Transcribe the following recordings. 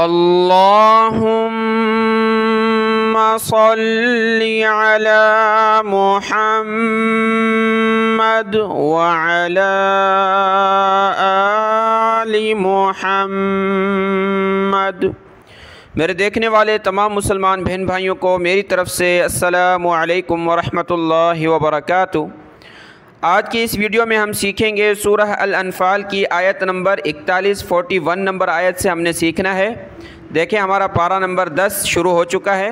اللہم صلی علی محمد وعلی آل محمد۔ میرے دیکھنے والے تمام مسلمان بہن بھائیوں کو میری طرف سے السلام علیکم ورحمۃ اللہ وبرکاتہ۔ آج کی اس ویڈیو میں ہم سیکھیں گے سورہ الانفال کی آیت نمبر 41 نمبر آیت سے ہم نے سیکھنا ہے۔ دیکھیں ہمارا پارہ نمبر 10 شروع ہو چکا ہے۔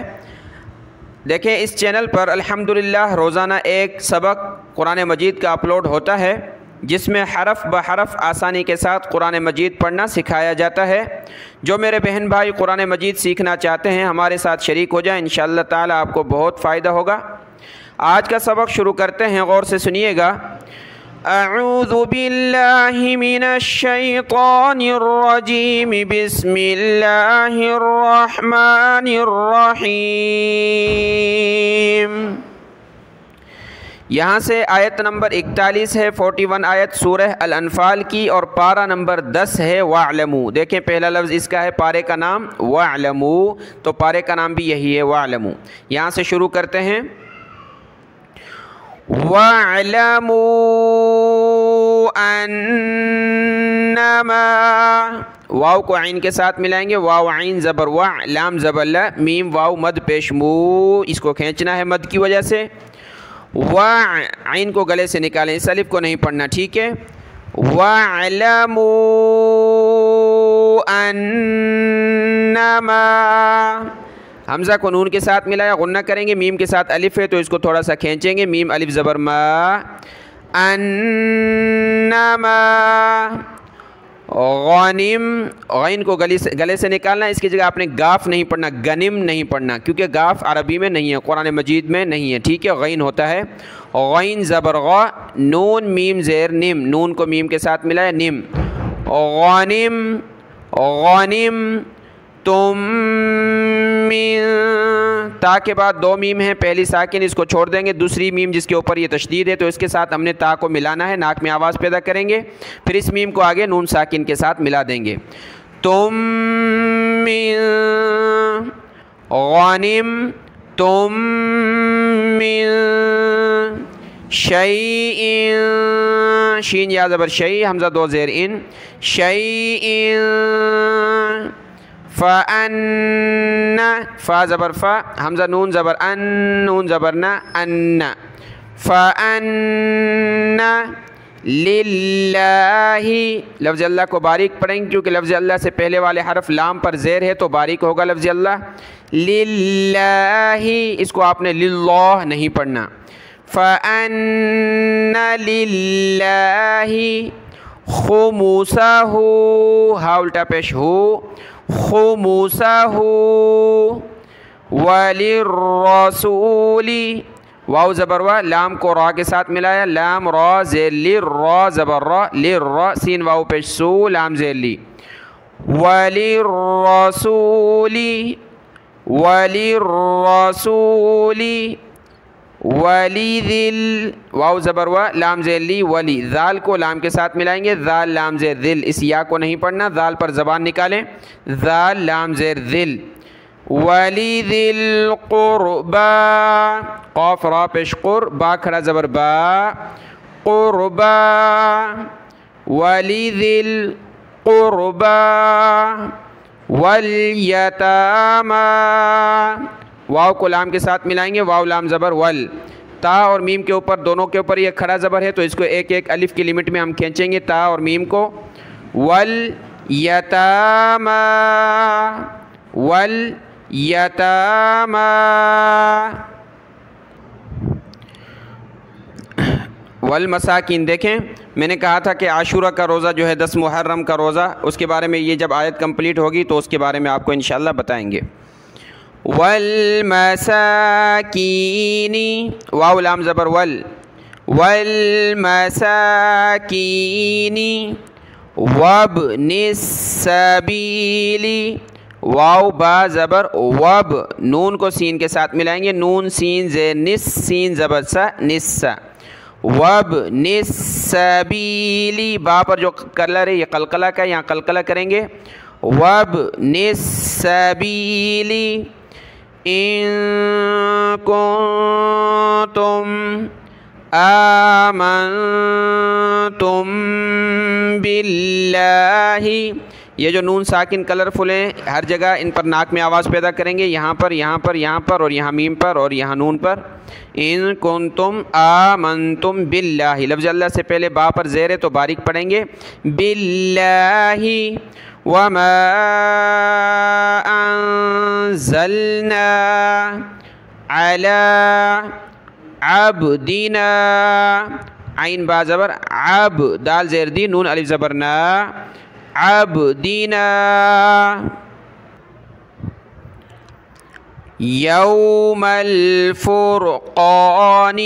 دیکھیں اس چینل پر الحمدللہ روزانہ ایک سبق قرآن مجید کا اپلوڈ ہوتا ہے، جس میں حرف بحرف آسانی کے ساتھ قرآن مجید پڑھنا سکھایا جاتا ہے۔ جو میرے بہن بھائی قرآن مجید سیکھنا چاہتے ہیں ہمارے ساتھ شریک ہو جائیں، انشاءاللہ تعالی آپ کو بہت فائدہ ہوگا۔ آج کا سبق شروع کرتے ہیں، غور سے سنیے گا۔ اعوذ باللہ من الشیطان الرجیم، بسم اللہ الرحمن الرحیم۔ یہاں سے آیت نمبر 41 ہے، 41 آیت سورہ الانفال کی، اور پارہ نمبر 10 ہے وَاعْلَمُوا۔ دیکھیں پہلا لفظ اس کا ہے پارے کا نام وَاعْلَمُوا، تو پارے کا نام بھی یہی ہے وَاعْلَمُوا۔ یہاں سے شروع کرتے ہیں۔ وَاعْلَمُوا أَنَّمَا، واو کو عین کے ساتھ ملائیں گے، واو عین زبر وا، لام زبر لا، میم واو مد پیش مو، اس کو کھینچنا ہے مد کی وجہ سے۔ عین کو گلے سے نکالیں، اس الف کو نہیں پڑھنا، ٹھیک ہے۔ وَاعْلَمُوا أَنَّمَا، حمزہ کو نون کے ساتھ ملایا، غنہ کریں گے، میم کے ساتھ الف ہے تو اس کو تھوڑا سا کھینچیں گے، میم الف زبر ما، انما غانم، غین کو گلے سے نکالنا، اس کی جگہ آپ نے گاف نہیں پڑھنا، گنم نہیں پڑھنا، کیونکہ گاف عربی میں نہیں ہے، قرآن مجید میں نہیں ہے، ٹھیک ہے، غین ہوتا ہے۔ غین زبر غا، نون میم زیر نم، نون کو میم کے ساتھ ملایا، نم، غانم، غانم تم من، تا کے بعد دو میم ہیں، پہلی ساکن اس کو چھوڑ دیں گے، دوسری میم جس کے اوپر یہ تشدید ہے تو اس کے ساتھ ہم نے تا کو ملانا ہے، ناک میں آواز پیدا کریں گے، پھر اس میم کو آگے نون ساکن کے ساتھ ملا دیں گے۔ تم من غانم، تم من شیئن، شین یا زبر شیء، حمزہ دو زیر ان، شیئن، فَأَنَّ، فا زبر فا، حمزہ نون زبر ان، نون زبر نا، ان، فَأَنَّ لِلَّهِ، لفظ اللہ کو باریک پڑھیں گے کیونکہ لفظ اللہ سے پہلے والے حرف لام پر زیر ہے تو باریک ہوگا لفظ اللہ۔ لِلَّهِ، اس کو آپ نے للہ نہیں پڑھنا۔ فَأَنَّ لِلَّهِ خُمُسَهُ، ہا الٹا پیش ہو، خُمُسَهُ، وَلِلرَّسُولِ، واو زبر وا، لام کو را کے ساتھ ملایا، لام را زیر لی، را زبر را، لِلرا، سین واو پیش سو، لام زیر لی، وَلِلرَّسُولِ، وَلِلرَّسُولِ، وَلِذِل، واو زبر وا، لام زیر لی، ولی، ذال کو لام کے ساتھ ملائیں گے، ذال لام زیر ذل، اس یا کو نہیں پڑھنا، ذال پر زبان نکالیں، ذال لام زیر ذل، وَلِذِل قُرْبَى، قاف را پیش قر، با کھڑا زبر با، قُرْبَى، وَلِذِل قُرْبَى، وَالْيَتَامَى، واو کو لام کے ساتھ ملائیں گے، واو لام زبر ول، تا اور میم کے اوپر دونوں کے اوپر یہ کھڑا زبر ہے تو اس کو ایک ایک الف کی لمٹ میں ہم کھینچیں گے، تا اور میم کو، وَالْيَتَامَى، وَالْيَتَامَى، والمساکین۔ دیکھیں میں نے کہا تھا کہ عاشورہ کا روزہ جو ہے 10 محرم کا روزہ، اس کے بارے میں یہ جب آیت کمپلیٹ ہوگی تو اس کے بارے میں آپ کو انشاءاللہ بتائیں گے۔ والمساکین، واو لام زبر ول، والمساکین، وابن السبیل، واو با زبر وب، نون کو سین کے ساتھ ملائیں گے، نون سین زیر نس، سین زبر سا، نس، وابن السبیل، با پر جو کلر ہے یہ قلقلہ کا، یہاں قلقلہ کریں گے، وابنِس سبیلی ان کنتم آمنتم باللہ. یہ جو نون ساکن کلرفل ہیں ہر جگہ ان پر ناک میں آواز پیدا کریں گے، یہاں پر یہاں پر یہاں پر اور یہاں میم پر اور یہاں نون پر. ان کنتم آمنتم باللہ، لفظ اللہ سے پہلے با پر زیر ہے تو باریک پڑھیں گے. باللہ وما انزلنا علی عبدنا، عین با زبر عب، دال زیر دی، نون الف زبر نا، عبدنا یوم الفرقان،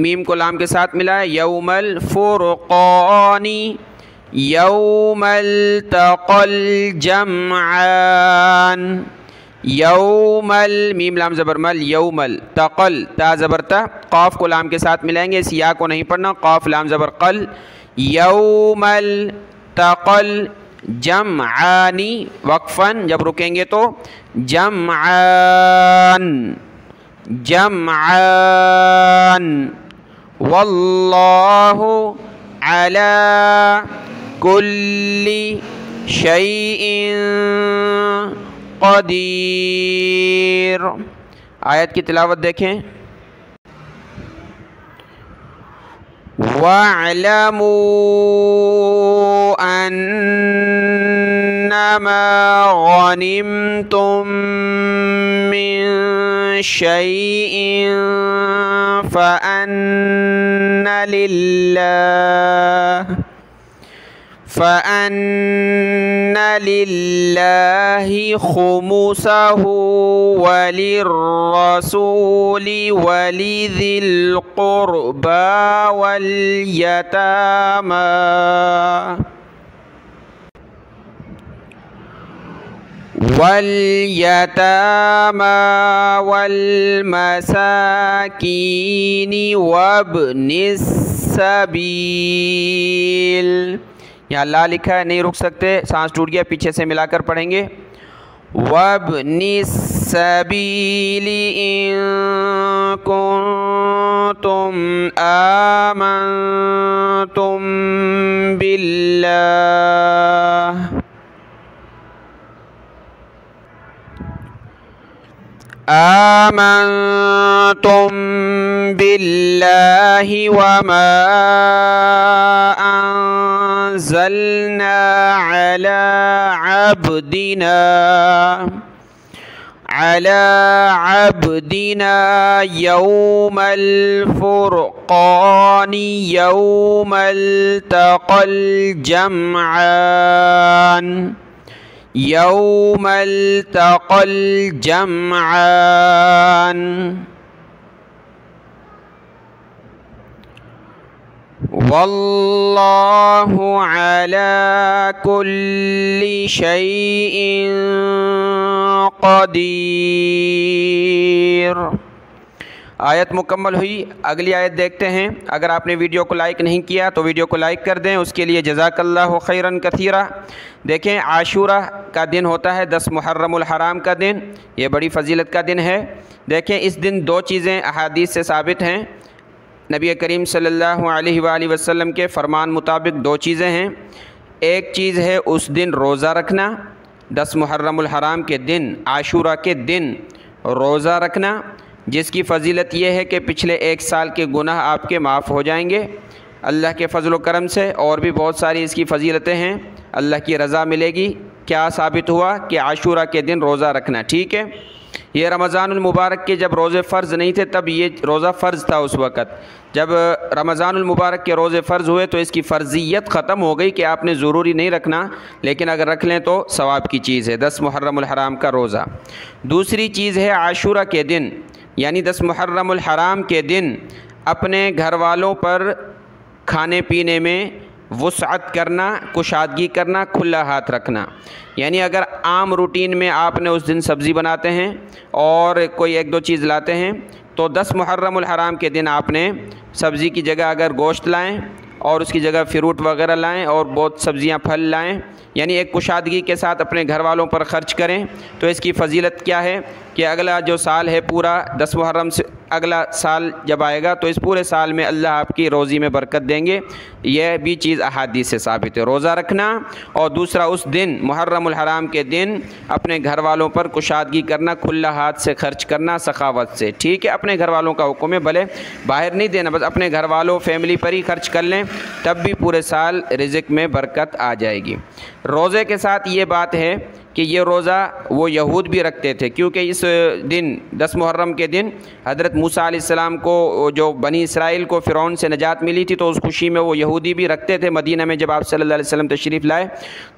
میم کو لام کے ساتھ ملا ہے، یوم الفرقان یوم التقى الجمعان، یوم میم لام زبر مل، یوم التقل، تا زبر تا، قاف کو لام کے ساتھ ملائیں گے، اس یا کو نہیں پڑھنا، قاف لام زبر قل، یوم التقل جمعانی، وقفاً جب رکیں گے تو جمعان جمعان. واللہ علی کل شیء قدیر. آیت کی تلاوت دیکھیں. وَاعْلَمُوا أَنَّمَا غَنِمْتُم مِّن شَيْءٍ فَأَنَّ لِلَّهِ خُمُسَهُ وَلِلرَّسُولِ وَلِذِي الْقُرْبَى وَالْيَتَامَى وَالْمَسَاكِينِ وَابْنِ السَّبِيلِ. یہاں لا لکھا ہے، نہیں رک سکتے، سانس ٹوٹ گیا، پیچھے سے ملا کر پڑھیں گے. وَابْنِ السَّبِيلِ إِن كُنتُمْ آمَنتُم بِاللَّهِ وما أنزلنا على عبدنا يوم الفرقان يوم التقى الجمعان يوم التقى الجمعان. واللہ علی کل شیء قدیر. آیت مکمل ہوئی. اگلی آیت دیکھتے ہیں. اگر آپ نے ویڈیو کو لائک نہیں کیا تو ویڈیو کو لائک کر دیں، اس کے لیے جزاک اللہ خیرا کثیرا. دیکھیں عاشورہ کا دن ہوتا ہے 10 محرم الحرام کا دن، یہ بڑی فضیلت کا دن ہے. دیکھیں اس دن دو چیزیں احادیث سے ثابت ہیں. نبی کریم صلی اللہ علیہ وآلہ وسلم کے فرمان مطابق دو چیزیں ہیں. ایک چیز ہے اس دن روزہ رکھنا، 10 محرم الحرام کے دن، عاشورہ کے دن روزہ رکھنا، جس کی فضیلت یہ ہے کہ پچھلے 1 سال کے گناہ آپ کے معاف ہو جائیں گے اللہ کے فضل و کرم سے. اور بھی بہت ساری اس کی فضیلتیں ہیں، اللہ کی رضا ملے گی. کیا ثابت ہوا کہ عاشورہ کے دن روزہ رکھنا ٹھیک ہے. یہ رمضان المبارک کے جب روزے فرض نہیں تھے تب یہ روزہ فرض تھا. اس وقت جب رمضان المبارک کے روزے فرض ہوئے تو اس کی فرضیت ختم ہو گئی کہ آپ نے ضروری نہیں رکھنا، لیکن اگر رکھ لیں تو ثواب کی چیز ہے 10 محرم الحرام کا روزہ. دوسری چیز ہے عاشورہ کے دن، یعنی 10 محرم الحرام کے دن اپنے گھر والوں پر کھانے پینے میں وسعت کرنا، کشادگی کرنا، کھلا ہاتھ رکھنا. یعنی اگر عام روٹین میں آپ نے اس دن سبزی بناتے ہیں اور کوئی 1-2 چیز لاتے ہیں تو 10 محرم الحرام کے دن آپ نے سبزی کی جگہ اگر گوشت لائیں اور اس کی جگہ فروٹ وغیرہ لائیں اور بہت سبزیاں پھل لائیں یعنی ایک کشادگی کے ساتھ اپنے گھر والوں پر خرچ کریں، تو اس کی فضیلت کیا ہے کہ اگلا جو سال ہے پورا 10 محرم سے اگلا سال جب آئے گا تو اس پورے سال میں اللہ آپ کی روزی میں برکت دیں گے۔ یہ بھی چیز احادیث سے ثابت ہے، روزہ رکھنا، اور دوسرا اس دن محرم الحرام کے دن اپنے گھر والوں پر کشادگی کرنا، کھلا ہاتھ سے خرچ کرنا سخاوت سے، ٹھیک ہے۔ اپنے گھر والوں کا حکم ہے، بھلے باہر نہیں دینا، بس اپنے گھر والوں فیملی پر ہی خرچ کر لیں، تب بھی پورے سال رزق میں برکت آ جائے گی۔ روزے کے ساتھ یہ بات ہے کہ یہ روزہ وہ یہود بھی رکھتے تھے، کیونکہ اس دن 10 محرم کے دن حضرت موسیٰ علیہ السلام کو جو بنی اسرائیل کو فرعون سے نجات ملی تھی، تو اس خوشی میں وہ یہودی بھی رکھتے تھے۔ مدینہ میں جب آپ صلی اللہ علیہ وسلم تشریف لائے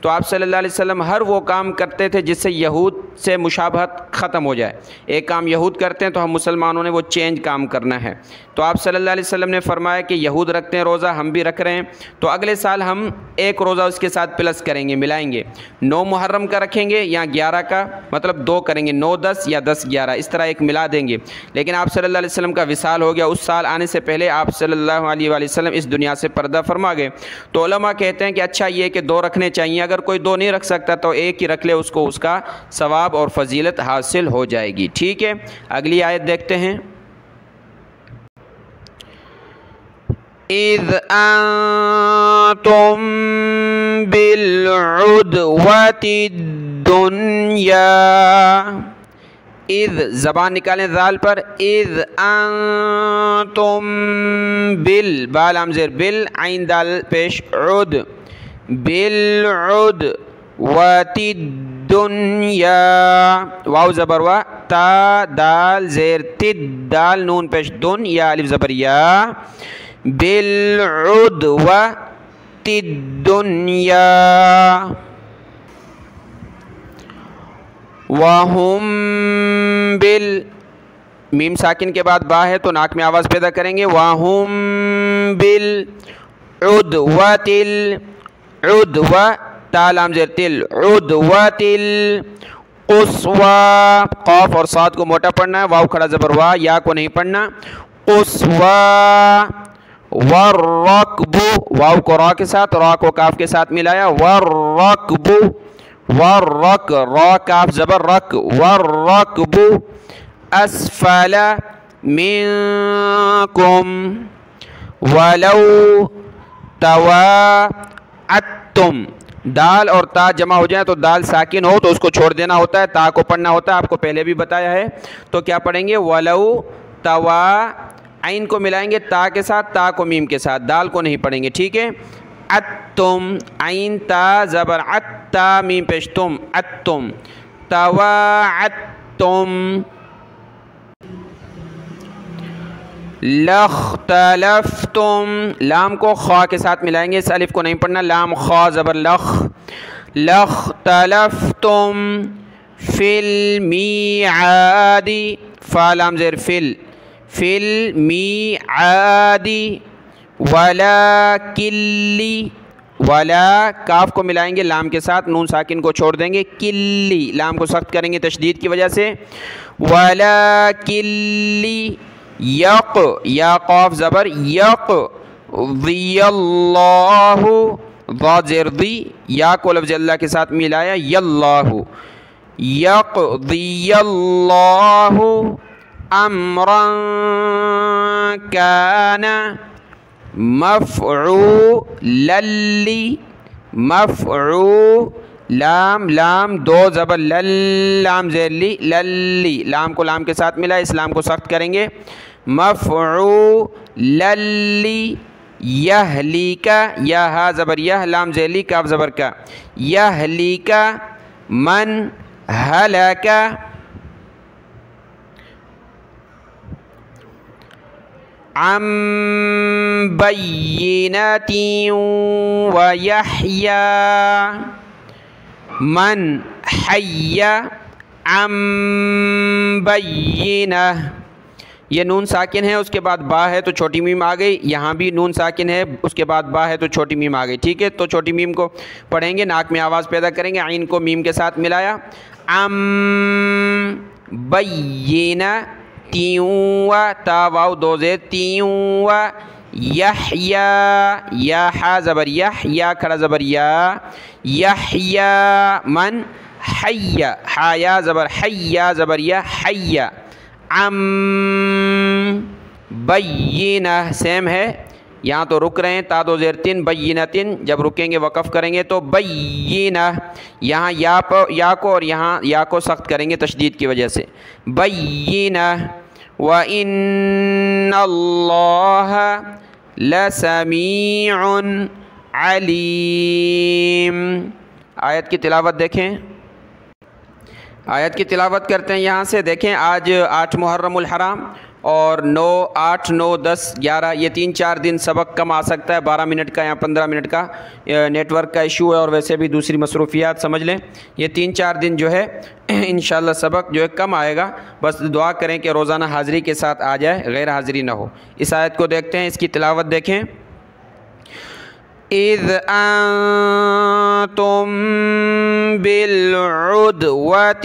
تو آپ صلی اللہ علیہ وسلم ہر وہ کام کرتے تھے جس سے یہود سے مشابہت ختم ہو جائے۔ ایک کام یہود کرتے ہیں تو ہم مسلمانوں نے وہ چینج کام کرنا ہے، تو آپ صلی اللہ علیہ وسلم نے فرمایا کہ یہود رکھتے ہیں روزہ، ہم بھی رکھ رہے ہیں، تو اگلے سال ہم ایک روزہ اس کے ساتھ پلس کریں گے، ملائیں گے، 9 محرم کا رکھیں گے یا 11 کا، مطلب 2 کریں گے، 9 10 یا 10 11، اس طرح ایک ملا دیں گے۔ لیکن آپ صلی اللہ علیہ وسلم کا وصال ہو گیا، اس سال آنے سے پہلے آپ صلی اللہ علیہ وآلہ وسلم اس دنیا سے پردہ فرما گئے۔ تو علماء کہتے ہیں کہ اچھا یہ کہ 2 رکھنے چاہیے، اگر کوئی 2 نہیں رکھ سکتا تو ایک ہی رکھ لے، اس کو اس کا ثواب اور فضیلت حاصل ہو جائے گی، ٹھیک ہے۔ اگلی آیت دیکھتے ہیں۔ اذ انتم بالعدوۃ الدنیا، اذ زبان نکالیں ذال پر، اذ انتم بال با لام زیر بال عین دال پیش عد، بالعدوۃ الدنیا، واو زبر وا، تا دال زیر تد دال نون پیش دن، یا الف زبر یا، بالعدوۃ الدنیا وہم میم ساکن کے بعد با ہے تو ناک میں آواز پیدا کریں گے، وہم بالعدوۃ تا لام زیر تل، عدوۃ القصویٰ، قاف اور صاد کو موٹا پڑھنا ہے، واو کھڑا زبر وا، یا کو نہیں پڑھنا، قصویٰ، والرکب، واو کو را کے ساتھ، را کو کاف کے ساتھ ملایا، والرکب، والرک، را کاف زبر رک، والرکب اسفل منکم ولو تواعدتم، دال اور تا جمع ہو جائیں تو دال ساکن ہو تو اس کو چھوڑ دینا ہوتا ہے، تا کو پڑھنا ہوتا ہے، آپ کو پہلے بھی بتایا ہے۔ تو کیا پڑھیں گے؟ ولو توا، عین کو ملائیں گے تا کے ساتھ، تا کو میم کے ساتھ، دال کو نہیں پڑھیں گے، ٹھیک ہے۔ اتم، عین تا زبر ات، تا میم پیش تم، اتم، تواعدتم، لختلفتم، لام کو خا کے ساتھ ملائیں گے، اس الف کو نہیں پڑھنا، لام خا زبر لخ، لختلفتم فی المیعاد، فا لام زیر فل، فی المیعاد ولکن، ولا کاف کو ملائیں گے لام کے ساتھ، نون ساکن کو چھوڑ دیں گے، کلی، لام کو سخت کریں گے تشدید کی وجہ سے، ولکن یک، یا قاف زبر یک، ضی اللہ، ضاد زیر ضی، یا کو لفظ اللہ کے ساتھ ملایا، یاللہ، یقضی اللہ امرا کان مفعولا لی، لام لام دو زبر لل، لام زیر لی، للی، لام کو لام کے ساتھ ملا، اس لام کو سخت کریں گے، مفعولا لی، یہلیک، یا ہا زبر یہ، لام زیر لی، کاف زبر کا، یہلیک من ہلک، عن بینۃ ویحیی من حی عن بینہ، یہ نون ساکن ہے، اس کے بعد با ہے تو چھوٹی میم آ گئی، یہاں بھی نون ساکن ہے، اس کے بعد با ہے تو چھوٹی میم آ گئی، ٹھیک ہے۔ تو چھوٹی میم کو پڑھیں گے، ناک میں آواز پیدا کریں گے، عین کو میم کے ساتھ ملایا، عن بینہ، تیوں تا واو دو زیر، تیوں یحیا، یا ہا زبر یح، یا کھڑا زبر یا، یحیا من حی، ہا یا زبر حی، یا زبر یا حی، بینہ سیم ہے، یہاں تو رک رہے ہیں، تا دو زیر تین، بینتن، جب رکیں گے وقف کریں گے تو بینہ، یہاں یا کو اور یہاں یا کو سخت کریں گے تشدید کی وجہ سے، بینہ، وَإِنَّ اللَّهَ لَسَمِيعٌ عَلِيمٌ۔ آیت کی تلاوت دیکھیں، آیت کی تلاوت کرتے ہیں یہاں سے۔ دیکھیں آج 8 محرم الحرام اور 9، 8، 9، 10، 11 یہ 3-4 دن سبق کم آ سکتا ہے، 12 منٹ کا یا 15 منٹ کا، نیٹ ورک کا ایشو ہے اور ویسے بھی دوسری مصروفیات سمجھ لیں۔ یہ 3-4 دن جو ہے انشاءاللہ سبق جو ہے کم آئے گا، بس دعا کریں کہ روزانہ حاضری کے ساتھ آ جائے، غیر حاضری نہ ہو۔ اس آیت کو دیکھتے ہیں، اس کی تلاوت دیکھیں۔ اِذْ أَنْتُمْ بِالْعُدْوَةِ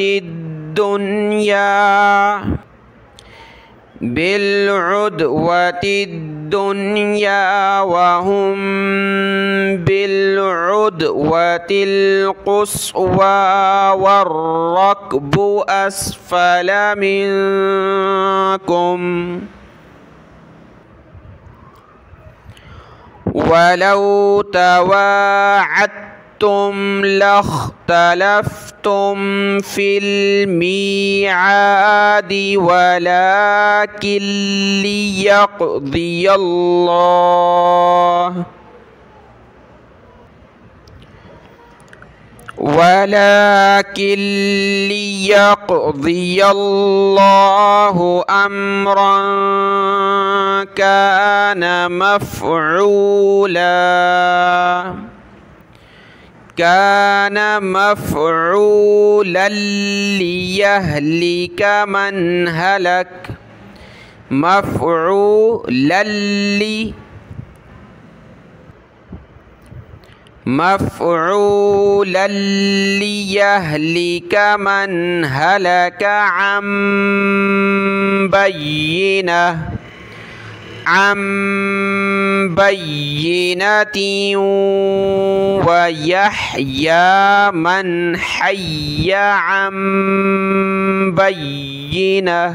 الدُّنْيَا وَهُمْ بِالْعُدْوَةِ الْقُصْوَى وَالرَّكْبُ أَسْفَلَ مِنْكُمْ وَلَوْ تَوَاعَدتُّمْ لَاخْتَلَفْتُمْ فِي الْمِيعَادِ وَلَكِنْ لِيَقْضِيَ اللَّهُ أَمْرًا كَانَ مَفْعُولًا لِيَهْلِكَ مَنْ هَلَكَ مَفْعُولًا لِيَهْلِكَ مَنْ هَلَكَ عَنْ بَيِّنَةٍ وَيَحْيَى مَنْ حَيَّ عَنْ بَيِّنَةٍ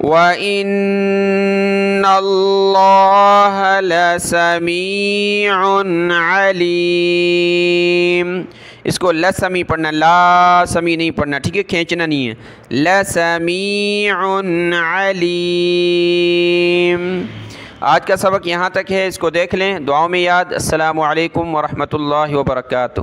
وَإِنَّ اللَّهَ لَسَمِيعٌ عَلِيمٌ۔ اس کو لسمی پڑھنا، لا سمی نہیں پڑھنا، ٹھیک ہے، کھینچنا نہیں ہے، لسمیع علیم۔ آج کا سبق یہاں تک ہے، اس کو دیکھ لیں، دعاؤں میں یاد۔ السلام علیکم ورحمۃ اللہ وبرکاتہ۔